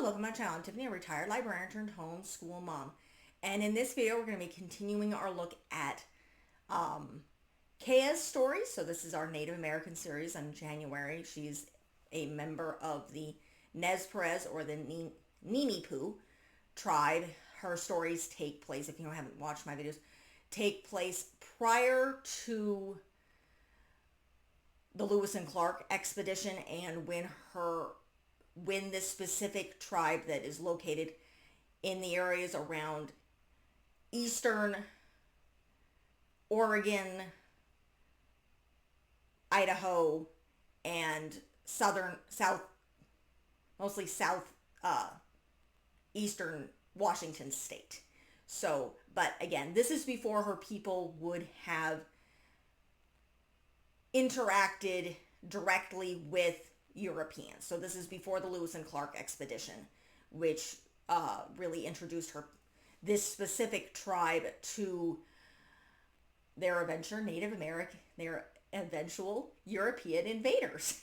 welcome to my channel. I'm Tiffany, a retired librarian turned homeschool mom. And in this video, we're going to be continuing our look at Kaya's story. So this is our Native American series on January. She's a member of the Nex Perz or the Niimeepoo tribe. Her stories take place, if you haven't watched my videos, take place prior to the Lewis and Clark expedition, and when this specific tribe that is located in the areas around eastern Oregon, Idaho, and mostly eastern Washington state. So, but again, this is before her people would have interacted directly with Europeans. So this is before the Lewis and Clark expedition, which really introduced this specific tribe to their eventual European invaders.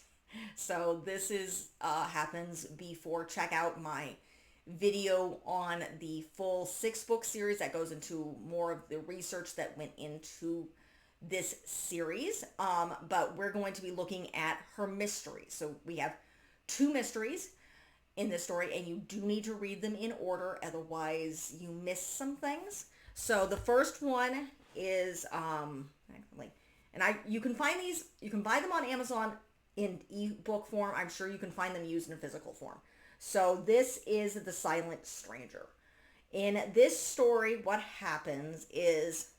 So this happens before. Check out my video on the full 6-book series that goes into more of the research that went into this series, but we're going to be looking at her mysteries. So we have 2 mysteries in this story, and you do need to read them in order, otherwise you miss some things. So the first one is you can find these, you can buy them on Amazon in ebook form. I'm sure you can find them used in physical form. So this is The Silent Stranger. In this story, what happens is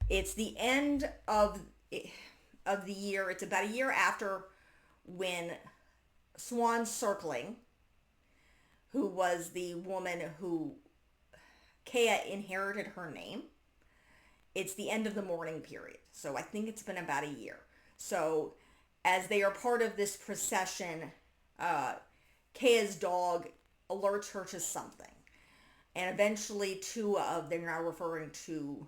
it's the end of the year. It's about a year after when Swan Circling, who was the woman who Kaya inherited her name, it's the end of the mourning period. So I think it's been about a year. So as they are part of this procession, Kaya's dog alerts her to something. And eventually they're now referring to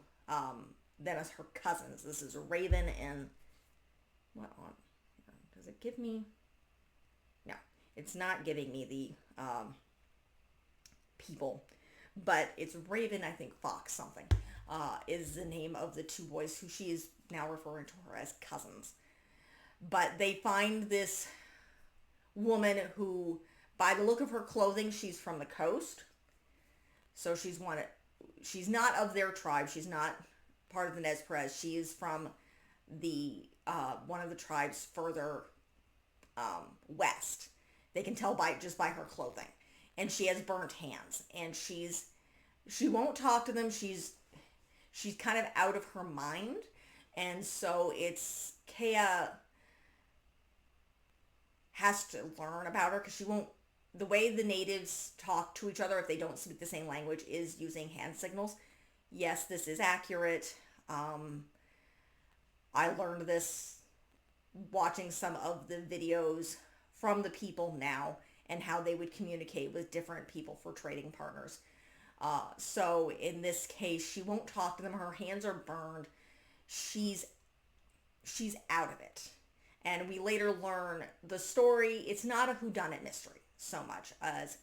them as her cousins. This is Raven and does it give me? No, it's not giving me the people, but it's Raven, I think Fox something, is the name of the 2 boys who she is now referring to her as cousins. But they find this woman who, by the look of her clothing, she's from the coast. So she's not of their tribe. She's not part of the Nex Perz. She is from the one of the tribes further west. They can tell just by her clothing, and she has burnt hands, and she won't talk to them. She's kind of out of her mind, and so it's Kaya has to learn about her, because she won't. The way the natives talk to each other, if they don't speak the same language, is using hand signals. Yes, this is accurate. I learned this watching some of the videos from the people now and how they would communicate with different people for trading partners. So in this case, she won't talk to them. Her hands are burned. She's out of it. And we later learn the story. It's not a whodunit mystery so much as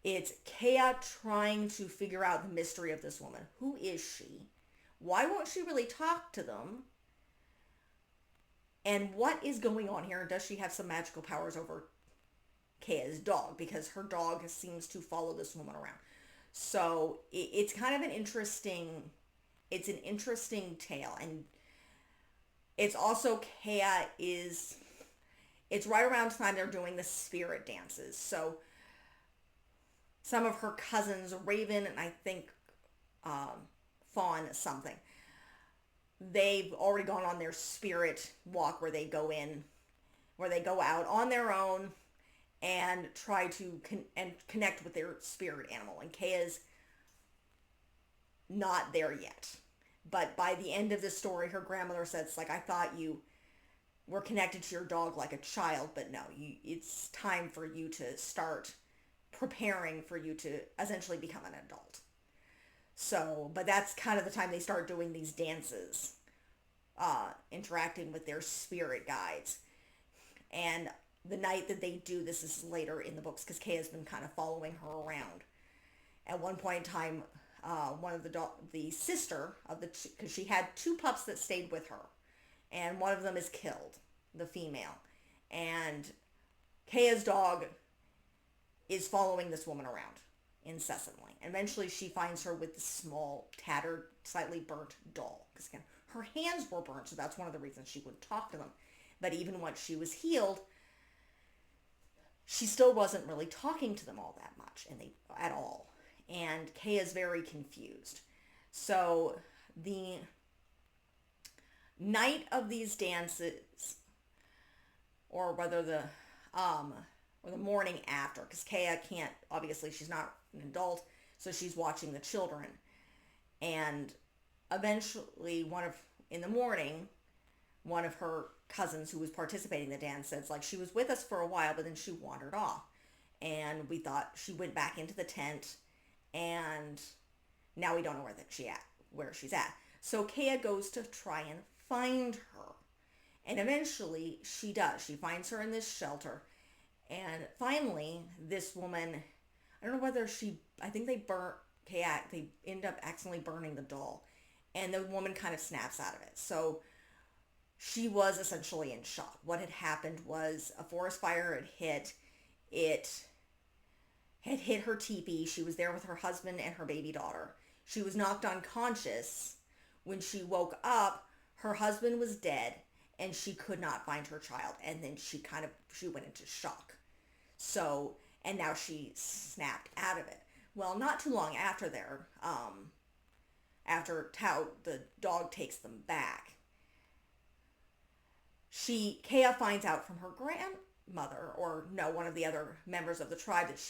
it's Kaya trying to figure out the mystery of this woman. Who is she? Why won't she really talk to them? And what is going on here? Does she have some magical powers over Kaya's dog? Because her dog seems to follow this woman around. So it's kind of an interesting tale. And it's also it's right around the time they're doing the spirit dances. So some of her cousins, Raven and I think Fawn something, they've already gone on their spirit walk where they go out on their own and try to connect with their spirit animal. And Kaya's not there yet. But by the end of the story, her grandmother says, I thought you were connected to your dog like a child, but no, it's time for you to start preparing for you to essentially become an adult. So, but that's kind of the time they start doing these dances, interacting with their spirit guides. And the night that they do this is later in the books because Kay has been kind of following her around. At one point in time, one of the sister of the, because she had two pups that stayed with her, and one of them is killed, the female, and Kaya's dog is following this woman around incessantly. And eventually she finds her with this small, tattered, slightly burnt doll. Because again, her hands were burnt, so that's one of the reasons she wouldn't talk to them. But even once she was healed, she still wasn't really talking to them all that much, at all. And Kaya's very confused. So the night of these dances, or whether or the morning after, because Kaya can't, obviously she's not an adult, so she's watching the children. And eventually in the morning, one of her cousins who was participating in the dance says, like, she was with us for a while, but then she wandered off. And we thought she went back into the tent, and now we don't know where she's at. So Kaya goes to try and find her. And eventually she does. She finds her in this shelter. And finally, this woman, I don't know whether I think they end up accidentally burning the doll. And the woman kind of snaps out of it. So she was essentially in shock. What had happened was a forest fire had hit. It had hit her teepee. She was there with her husband and her baby daughter. She was knocked unconscious. When she woke up, her husband was dead, and she could not find her child. And then she went into shock. So, and now she snapped out of it. Well, not too long after after the dog takes them back, Kaya finds out from her grandmother, or no, one of the other members of the tribe, that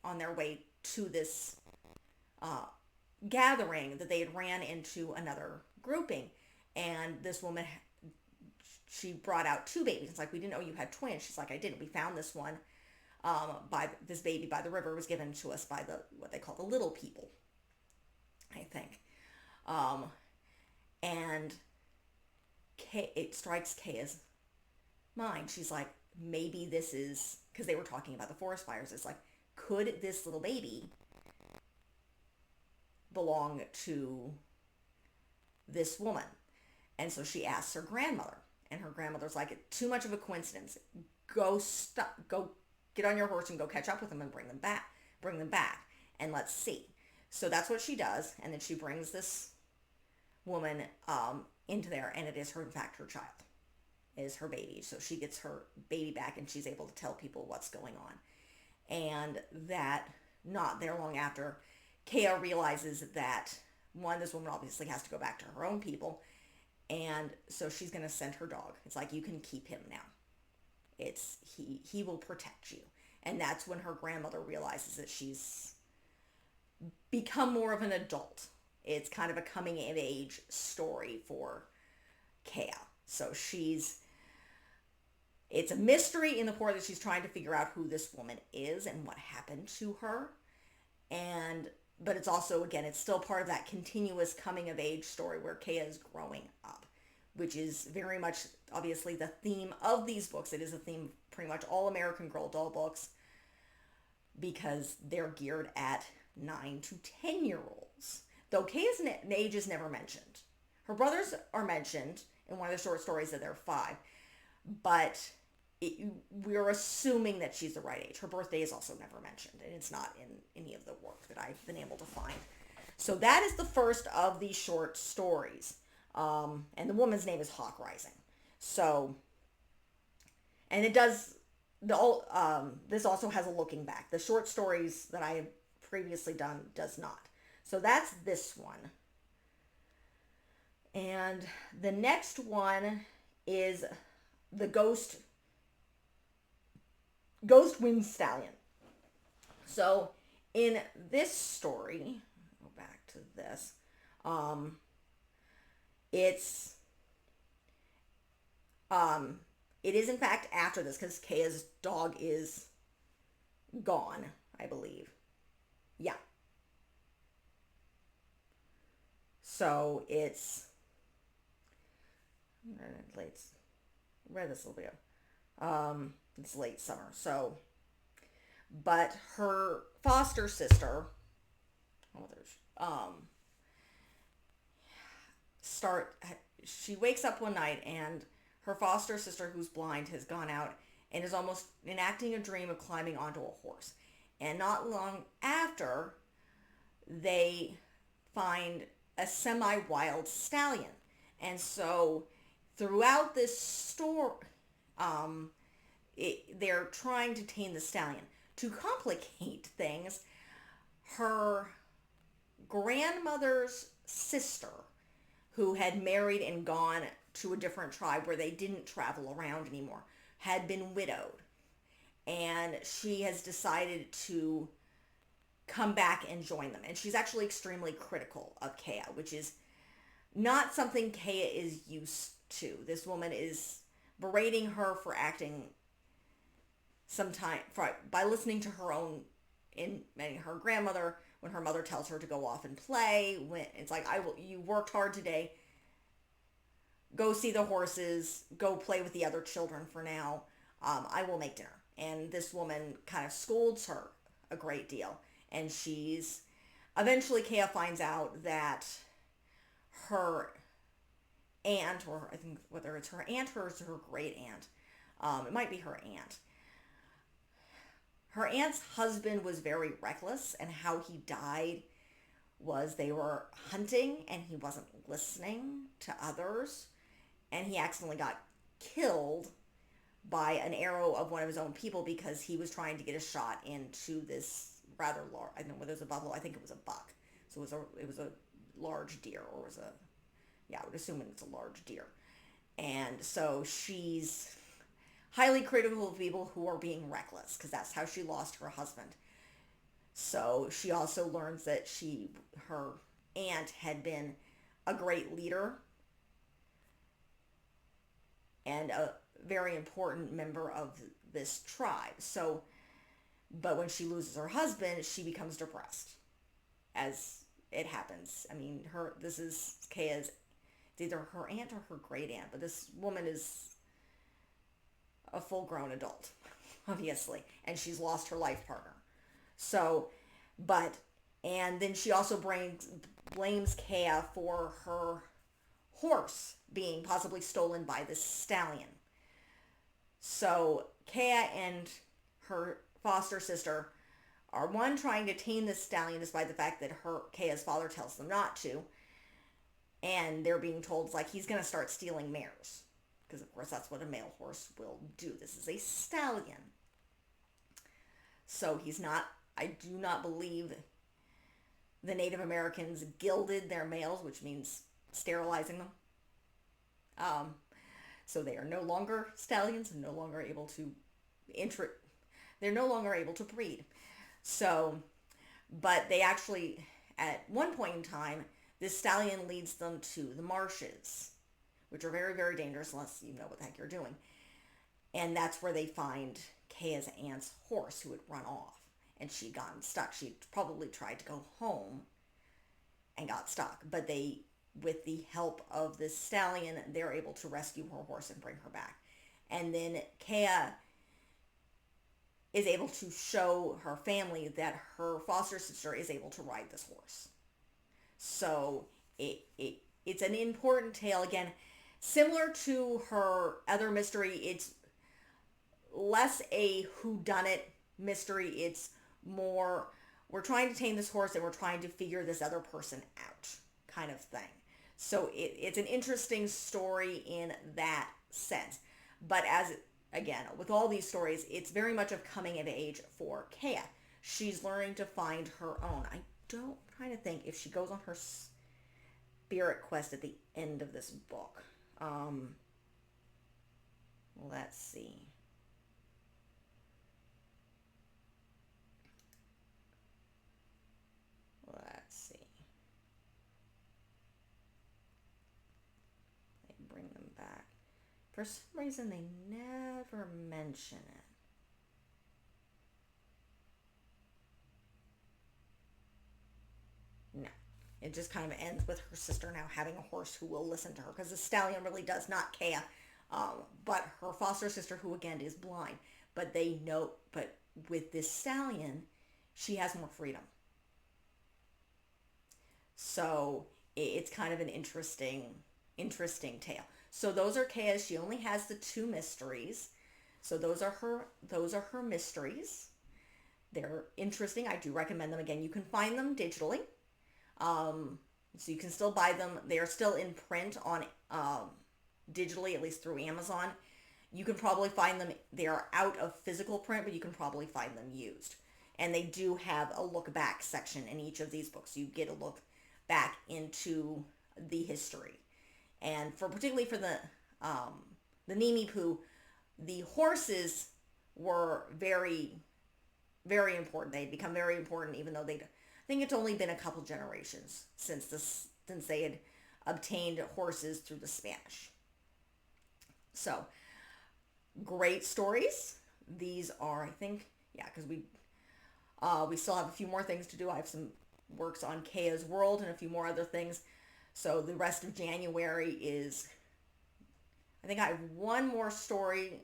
on their way to this gathering, that they had ran into another grouping. And this woman, she brought out two babies. It's like, we didn't know you had twins. She's like, I didn't. We found this one. This baby by the river was given to us by what they call the little people, I think. And it strikes Kaya's mind. She's like, maybe this is, because they were talking about the forest fires. It's like, could this little baby belong to this woman? And so she asks her grandmother, and her grandmother's like, too much of a coincidence. Go get on your horse and go catch up with them and bring them back, and let's see. So that's what she does, and then she brings this woman into there, and it is in fact her child. It is her baby. So she gets her baby back, and she's able to tell people what's going on. And that, not there long after, Kaya realizes that, one, this woman obviously has to go back to her own people, and so she's going to send her dog. It's like, you can keep him now. He will protect you. And that's when her grandmother realizes that she's become more of an adult. It's kind of a coming of age story for Kaya. So it's a mystery in the part that she's trying to figure out who this woman is and what happened to her. But it's also, again, it's still part of that continuous coming of age story where Kaya is growing up, which is very much obviously the theme of these books. It is a theme pretty much all American Girl doll books, because they're geared at 9 to 10-year-olds. Though Kaya's age is never mentioned. Her brothers are mentioned in one of the short stories that they're 5, but we're assuming that she's the right age. Her birthday is also never mentioned, and it's not in any of the work that I've been able to find. So that is the first of these short stories. And the woman's name is Hawk Rising. So, and it does, this also has a looking back. The short stories that I have previously done does not. So that's this one. And the next one is the Ghost Winged Stallion. So in this story, go back to this, it is in fact after this, because Kaya's dog is gone, I believe. Yeah. So let's read this little bit. It's late summer. So, but her foster sister, um, start she wakes up one night and her foster sister, who's blind, has gone out and is almost enacting a dream of climbing onto a horse. And not long after, they find a semi-wild stallion. And so throughout this story, um, they're trying to tame the stallion. To complicate things, her grandmother's sister, who had married and gone to a different tribe where they didn't travel around anymore, had been widowed. And she has decided to come back and join them. And she's actually extremely critical of Kea, which is not something Kea is used to. This woman is berating her for acting sometime by listening to her own her grandmother when her mother tells her to go off and play. When it's like, you worked hard today. Go see the horses. Go play with the other children for now. I will make dinner. And this woman kind of scolds her a great deal. And eventually Kea finds out that her aunt, or I think whether it's her aunt or her great aunt, it might be her aunt. Her aunt's husband was very reckless, and how he died was they were hunting and he wasn't listening to others, and he accidentally got killed by an arrow of one of his own people because he was trying to get a shot into this rather large, I don't know whether it was a buffalo, I think it was a buck. So it was a large deer, or I would assume it's a large deer. And so she's highly critical of people who are being reckless, because that's how she lost her husband. So she also learns that her aunt had been a great leader and a very important member of this tribe. So, but when she loses her husband, she becomes depressed, as it happens. I mean, this is Kea's, it's either her aunt or her great aunt, but this woman is a full-grown adult, obviously, and she's lost her life partner. So, and then she also blames Kea for her horse being possibly stolen by this stallion. So Kea and her foster sister are, one, trying to tame this stallion despite the fact that Kea's father tells them not to, and they're being told, it's like, he's going to start stealing mares, because of course that's what a male horse will do. This is a stallion. So I do not believe the Native Americans gilded their males, which means sterilizing them. So they are no longer stallions and no longer able to they're no longer able to breed. So, but they actually, at one point in time, this stallion leads them to the marshes, which are very, very dangerous unless you know what the heck you're doing. And that's where they find Kea's aunt's horse, who had run off. And she'd gotten stuck. She probably tried to go home and got stuck. But with the help of this stallion, they're able to rescue her horse and bring her back. And then Kea is able to show her family that her foster sister is able to ride this horse. So it's an important tale. Again, similar to her other mystery, it's less a whodunit mystery. It's more, we're trying to tame this horse and we're trying to figure this other person out kind of thing. So it's an interesting story in that sense. But again, with all these stories, it's very much of coming of age for Kea. She's learning to find her own. I'm trying to think if she goes on her spirit quest at the end of this book. Let's see. They bring them back. For some reason, they never mention it. No. It just kind of ends with her sister now having a horse who will listen to her, because the stallion really does not care. But her foster sister, who again is blind, but they know, but with this stallion, she has more freedom. So it's kind of an interesting tale. So those are Kaya's. She only has the two mysteries. So those are her mysteries. They're interesting. I do recommend them. Again, you can find them digitally. So you can still buy them. They are still in print on digitally, at least through Amazon. You can probably find them. They are out of physical print, but you can probably find them used. And they do have a look back section in each of these books. You get a look back into the history. And particularly for the Niimeepoo, the horses were very, very important. They become very important, even though I think it's only been a couple generations since they had obtained horses through the Spanish. So great stories. These are, I think, yeah, because we still have a few more things to do. I have some works on Kaya's World and a few more other things. So the rest of January is, I think I have one more story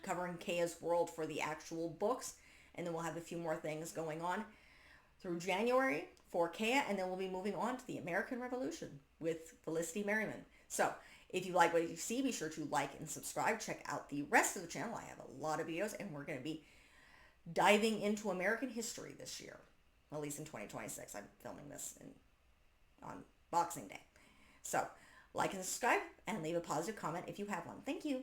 covering Kaya's World for the actual books, and then we'll have a few more things going on through January for Kaya, and then we'll be moving on to the American Revolution with Felicity Merriman. So if you like what you see, be sure to like and subscribe. Check out the rest of the channel. I have a lot of videos, and we're going to be diving into American history this year, at least in 2026. I'm filming this on Boxing Day. So like and subscribe, and leave a positive comment if you have one. Thank you.